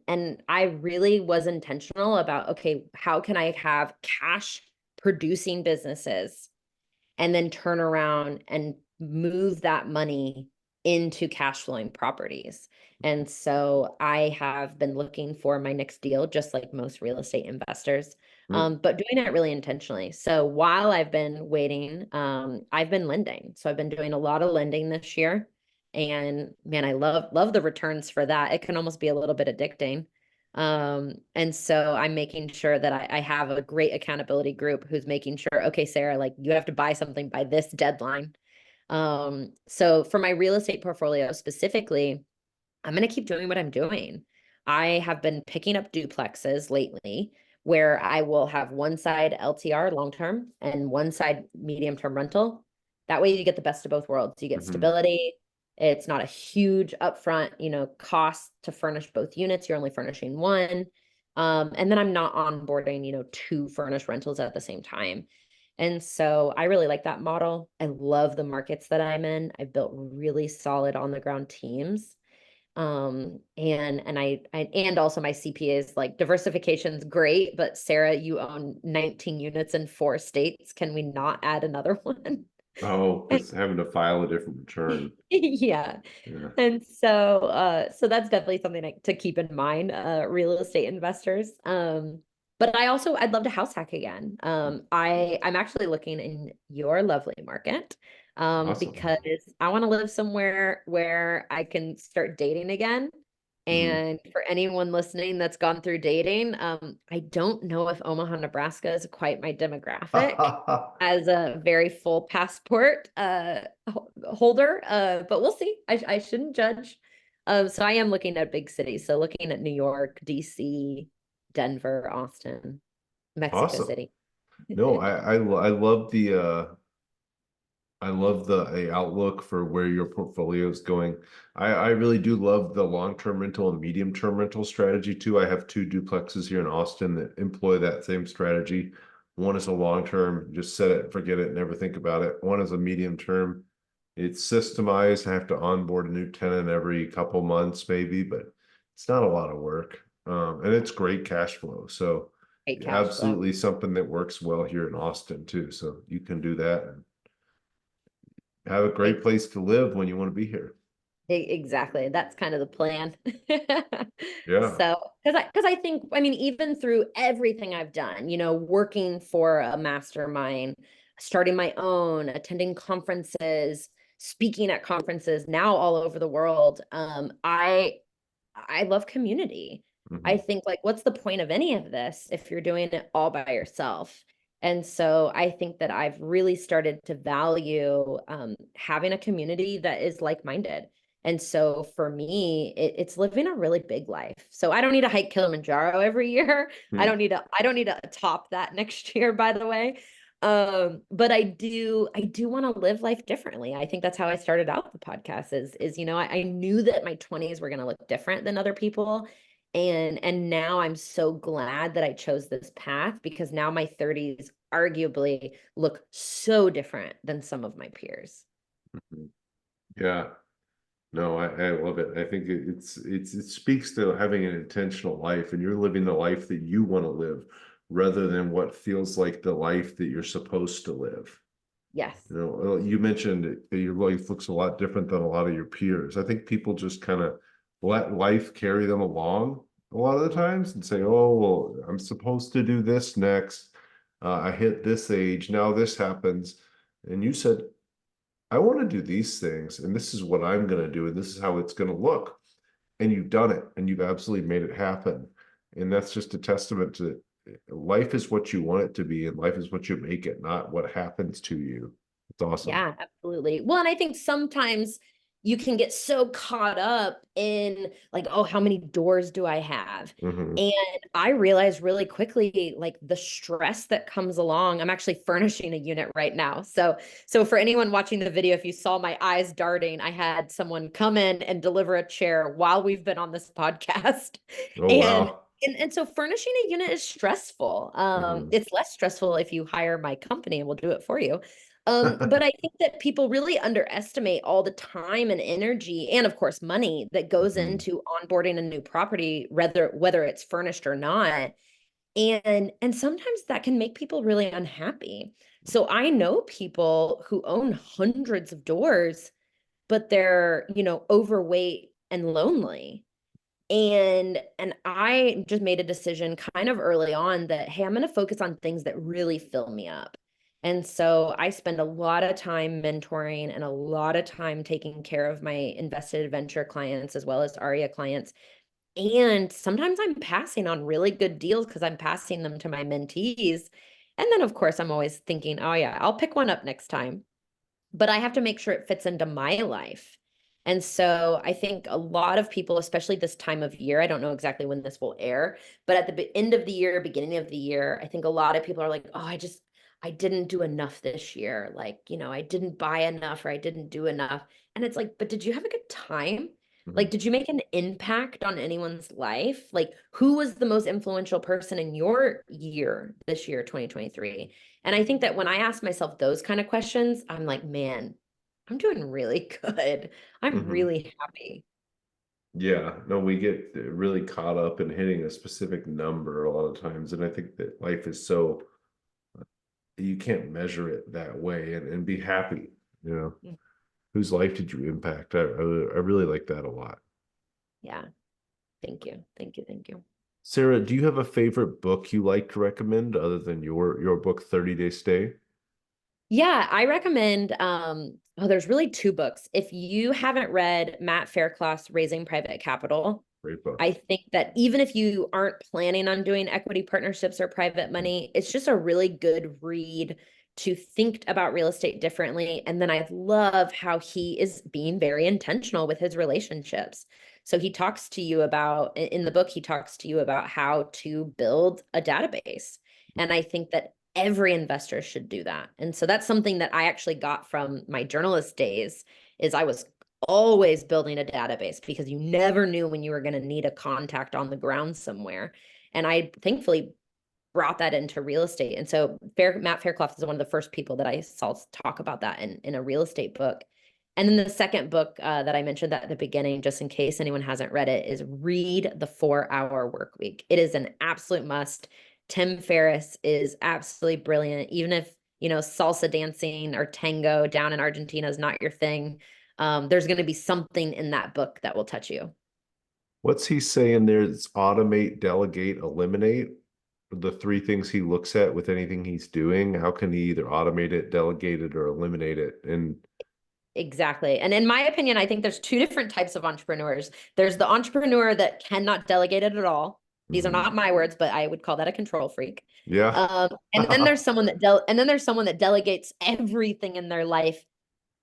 B: I really was intentional about, okay, how can I have cash producing businesses and then turn around and move that money into cash flowing properties. And so I have been looking for my next deal, just like most real estate investors,
A: Mm.
B: but doing it really intentionally. So while I've been waiting, I've been lending. So I've been doing a lot of lending this year. And man, I love the returns for that. It can almost be a little bit addicting. And so I'm making sure that I have a great accountability group who's making sure, okay, Sarah, like you have to buy something by this deadline. So for my real estate portfolio specifically, I'm going to keep doing what I'm doing. I have been picking up duplexes lately where I will have one side LTR long term and one side medium term rental. That way you get the best of both worlds. You get
A: Mhm.
B: stability. It's not a huge upfront, cost to furnish both units. You're only furnishing one. And then I'm not onboarding, two furnished rentals at the same time. And so I really like that model. I love the markets that I'm in. I've built really solid on the ground teams. And also my CPA is like diversification's great, but Sarah, you own 19 units in 4 states. Can we not add another one?
A: Oh, because having to file a different return.
B: Yeah.
A: Yeah.
B: And so that's definitely something to keep in mind, real estate investors. But I'd love to house hack again. I'm actually looking in your lovely market,
A: Awesome.
B: because I want to live somewhere where I can start dating again.
A: Mhm.
B: And for anyone listening that's gone through dating, I don't know if Omaha, Nebraska is quite my demographic as a very full passport holder, but we'll see. I shouldn't judge. So I am looking at big cities. So looking at New York, DC, Denver, Austin, Mexico
A: Awesome.
B: City.
A: No, I love the outlook for where your portfolio is going. I really do love the long-term rental and medium-term rental strategy too. I have two duplexes here in Austin that employ that same strategy. One is a long-term, just set it, forget it, never think about it. One is a medium-term. It's systemized. I have to onboard a new tenant every couple months, maybe, but it's not a lot of work. And it's great cash flow. So
B: Great cash flow.
A: absolutely something that works well here in Austin too. So you can do that and have a great place to live when you want to be here.
B: Exactly. That's kind of the plan.
A: Yeah.
B: So, because I think, I mean, even through everything I've done, working for a mastermind, starting my own, attending conferences, speaking at conferences now all over the world, I love community. I
A: Mhm.
B: think like, what's the point of any of this if you're doing it all by yourself? And so I think that I've really started to value having a community that is like-minded. And so for me, it's living a really big life. So I don't need to hike Kilimanjaro every year.
A: Hmm.
B: I don't need to top that next year, by the way. But I do want to live life differently. I think that's how I started out the podcast is, I knew that my 20s were going to look different than other people. And now I'm so glad that I chose this path because now my 30s arguably look so different than some of my peers.
A: Mhm. Yeah. No, I love it. I think it speaks to having an intentional life and you're living the life that you want to live rather than what feels like the life that you're supposed to live.
B: Yes.
A: You mentioned that your life looks a lot different than a lot of your peers. I think people just kind of let life carry them along a lot of the times and say, oh, well, I'm supposed to do this next. I hit this age. Now this happens. And you said, I want to do these things, and this is what I'm going to do, and this is how it's going to look. And you've done it, and you've absolutely made it happen. And that's just a testament to life is what you want it to be, and life is what you make it, not what happens to you. It's awesome.
B: Yeah, absolutely. Well, and I think sometimes you can get so caught up in like, oh, how many doors do I have?
A: Mhm.
B: And I realized really quickly, like the stress that comes along. I'm actually furnishing a unit right now. So for anyone watching the video, if you saw my eyes darting, I had someone come in and deliver a chair while we've been on this podcast.
A: Oh,
B: And
A: wow.
B: and so furnishing a unit is stressful.
A: Mhm.
B: It's less stressful if you hire my company and we'll do it for you. But I think that people really underestimate all the time and energy, and of course money that goes
A: Mhm.
B: into onboarding a new property, whether it's furnished or not. And sometimes that can make people really unhappy. So I know people who own hundreds of doors, but they're, overweight and lonely. And I just made a decision kind of early on that, hey, I'm going to focus on things that really fill me up. And so I spend a lot of time mentoring and a lot of time taking care of my invested venture clients as well as ARIA clients. And sometimes I'm passing on really good deals because I'm passing them to my mentees. And then, of course, I'm always thinking, oh, yeah, I'll pick one up next time, but I have to make sure it fits into my life. And so I think a lot of people, especially this time of year, I don't know exactly when this will air, but at the end of the year, beginning of the year, I think a lot of people are like, oh, I didn't do enough this year. Like, I didn't buy enough or I didn't do enough. And it's like, but did you have a good time?
A: Mhm.
B: Like, did you make an impact on anyone's life? Like, who was the most influential person in your year this year, 2023? And I think that when I ask myself those kind of questions, I'm like, man, I'm doing really good. I'm
A: Mhm.
B: really happy.
A: Yeah, no, we get really caught up in hitting a specific number a lot of times. And I think that life is so, you can't measure it that way and be happy, you know.
B: Mm.
A: Whose life did you impact? I really like that a lot.
B: Yeah. Thank you. Thank you. Thank you.
A: Sarah, do you have a favorite book you like to recommend other than your book 30 Day Stay?
B: Yeah, I recommend there's really two books. If you haven't read Matt Fairclough's Raising Private Capital,
A: Great book.
B: I think that even if you aren't planning on doing equity partnerships or private money, it's just a really good read to think about real estate differently. And then I love how he is being very intentional with his relationships. So he talks to you about, in the book, he talks to you about how to build a database. And I think that every investor should do that. And so that's something that I actually got from my journalist days is I was always building a database because you never knew when you were going to need a contact on the ground somewhere. And I thankfully brought that into real estate. And so Matt Fairclough is one of the first people that I saw talk about that in a real estate book. And then the second book that I mentioned at the beginning, just in case anyone hasn't read it, is Read the 4 Hour Work Week. It is an absolute must. Tim Ferriss is absolutely brilliant. Even if, salsa dancing or tango down in Argentina is not your thing, there's going to be something in that book that will touch you.
A: What's he saying there? It's automate, delegate, eliminate. The three things he looks at with anything he's doing. How can he either automate it, delegate it, or eliminate it? And
B: Exactly. And in my opinion, I think there's two different types of entrepreneurs. There's the entrepreneur that cannot delegate it at all. These are
A: mhm.
B: not my words, but I would call that a control freak.
A: Yeah.
B: And then there's someone that delegates everything in their life,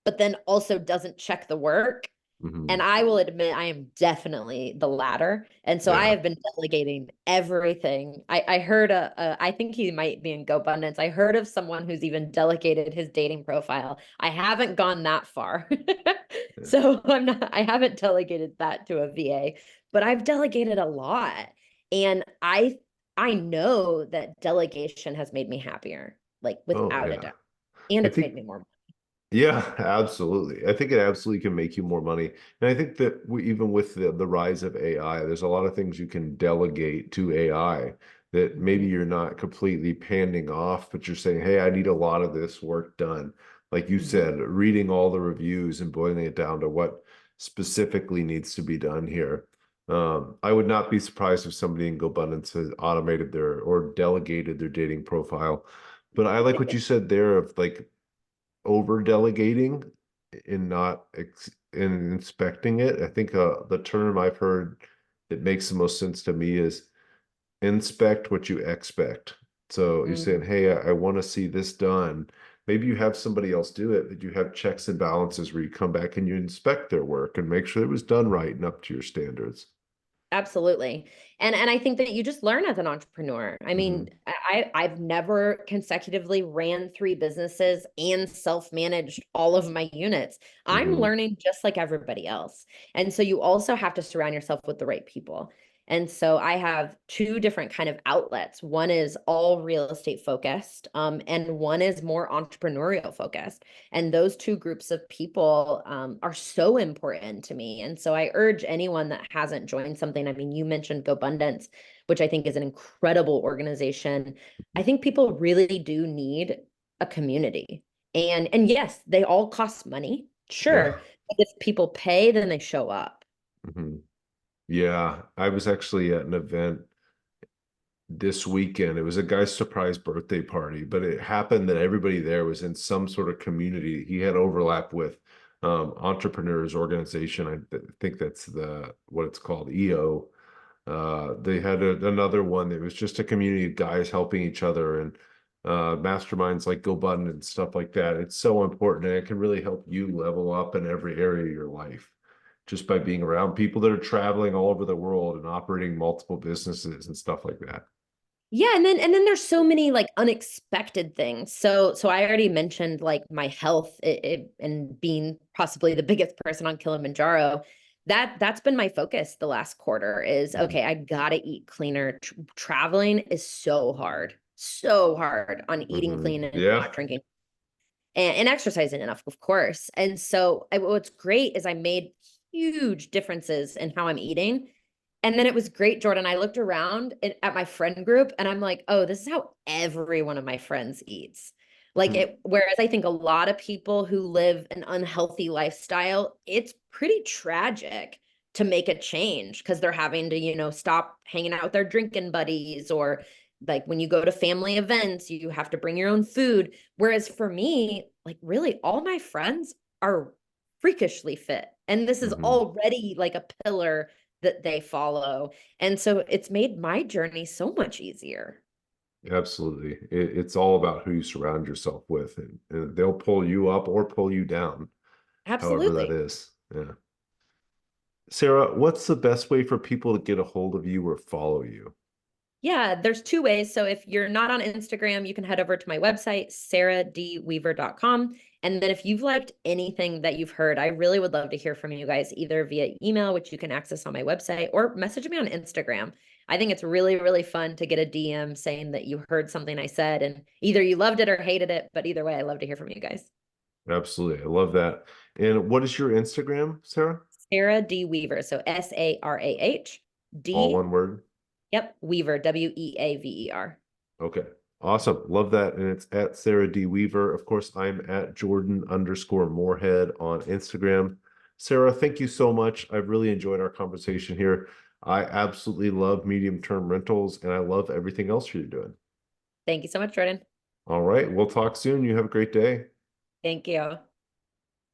B: but then also doesn't check the work. And
A: Mhm.
B: I will admit I am definitely the latter. And so I
A: Yeah.
B: have been delegating everything. I heard I think he might be in GoBundance. I heard of someone who's even delegated his dating profile. I haven't gone that far.
A: Yeah.
B: So I haven't delegated that to a VA, but I've delegated a lot. And I know that delegation has made me happier, like
A: Oh,
B: without a
A: yeah.
B: doubt. And
A: I
B: it's made
A: think
B: me more.
A: Yeah, absolutely. I think it absolutely can make you more money. And I think that even with the rise of AI, there's a lot of things you can delegate to AI that maybe
B: Mhm.
A: you're not completely handing off, but you're saying, hey, I need a lot of this work done. Like you
B: Mhm.
A: said, reading all the reviews and boiling it down to what specifically needs to be done here. I would not be surprised if somebody in GoBundance has automated their or delegated their dating profile. But I like what you said there of like over delegating and not in inspecting it. I think the term I've heard that makes the most sense to me is inspect what you expect. So you're saying,
B: Mm.
A: hey, I want to see this done. Maybe you have somebody else do it, but you have checks and balances where you come back and you inspect their work and make sure it was done right and up to your standards.
B: Absolutely. And I think that you just learn as an entrepreneur. I mean,
A: Hmm.
B: I've never consecutively ran three businesses and self-managed all of my units. I'm
A: Hmm.
B: learning just like everybody else. And so you also have to surround yourself with the right people. And so I have two different kind of outlets. One is all real estate focused, and one is more entrepreneurial focused. And those two groups of people are so important to me. And so I urge anyone that hasn't joined something. I mean, you mentioned GoBundance, which I think is an incredible organization. I think people really do need a community. And yes, they all cost money,
A: Yeah.
B: sure. But if people pay, then they show up.
A: Mhm. Yeah. I was actually at an event this weekend. It was a guy's surprise birthday party, but it happened that everybody there was in some sort of community he had overlap with. Entrepreneurs organization. I think that's what it's called, EO. They had another one that was just a community of guys helping each other, and masterminds like GoButton and stuff like that. It's so important, and it can really help you level up in every area of your life just by being around people that are traveling all over the world and operating multiple businesses and stuff like that.
B: Yeah, and then there's so many like unexpected things. So I already mentioned like my health and being possibly the biggest person on Kilimanjaro. That's been my focus the last quarter is
A: Mhm.
B: okay, I gotta eat cleaner. Traveling is so hard on eating clean and
A: Yeah.
B: not drinking and exercising enough, of course. And so what's great is I made huge differences in how I'm eating. And then it was great, Jordan. I looked around at my friend group and I'm like, oh, this is how every one of my friends eats. Like
A: Hmm.
B: it, whereas I think a lot of people who live an unhealthy lifestyle, it's pretty tragic to make a change because they're having to, stop hanging out with their drinking buddies, or like when you go to family events, you have to bring your own food. Whereas for me, like really all my friends are freakishly fit. And this is
A: Hmm.
B: already like a pillar that they follow. And so it's made my journey so much easier.
A: Absolutely. It's all about who you surround yourself with, and they'll pull you up or pull you down, however that
B: Absolutely.
A: is. Yeah. Sarah, what's the best way for people to get a hold of you or follow you?
B: Yeah, there's two ways. So if you're not on Instagram, you can head over to my website, sarahdweaver.com. And then if you've liked anything that you've heard, I really would love to hear from you guys, either via email, which you can access on my website, or message me on Instagram. I think it's really, really fun to get a DM saying that you heard something I said, and either you loved it or hated it. But either way, I love to hear from you guys.
A: Absolutely. I love that. And what is your Instagram, Sarah?
B: Sarah D. Weaver. So Sarah
A: All
B: D.
A: one word?
B: Yep, Weaver, Weaver.
A: Okay. Awesome. Love that. And it's at Sarah D. Weaver. Of course, I'm at Jordan_Moorhead on Instagram. Sarah, thank you so much. I've really enjoyed our conversation here. I absolutely love medium-term rentals, and I love everything else you're doing.
B: Thank you so much, Jordan.
A: All right. We'll talk soon. You have a great day.
B: Thank you.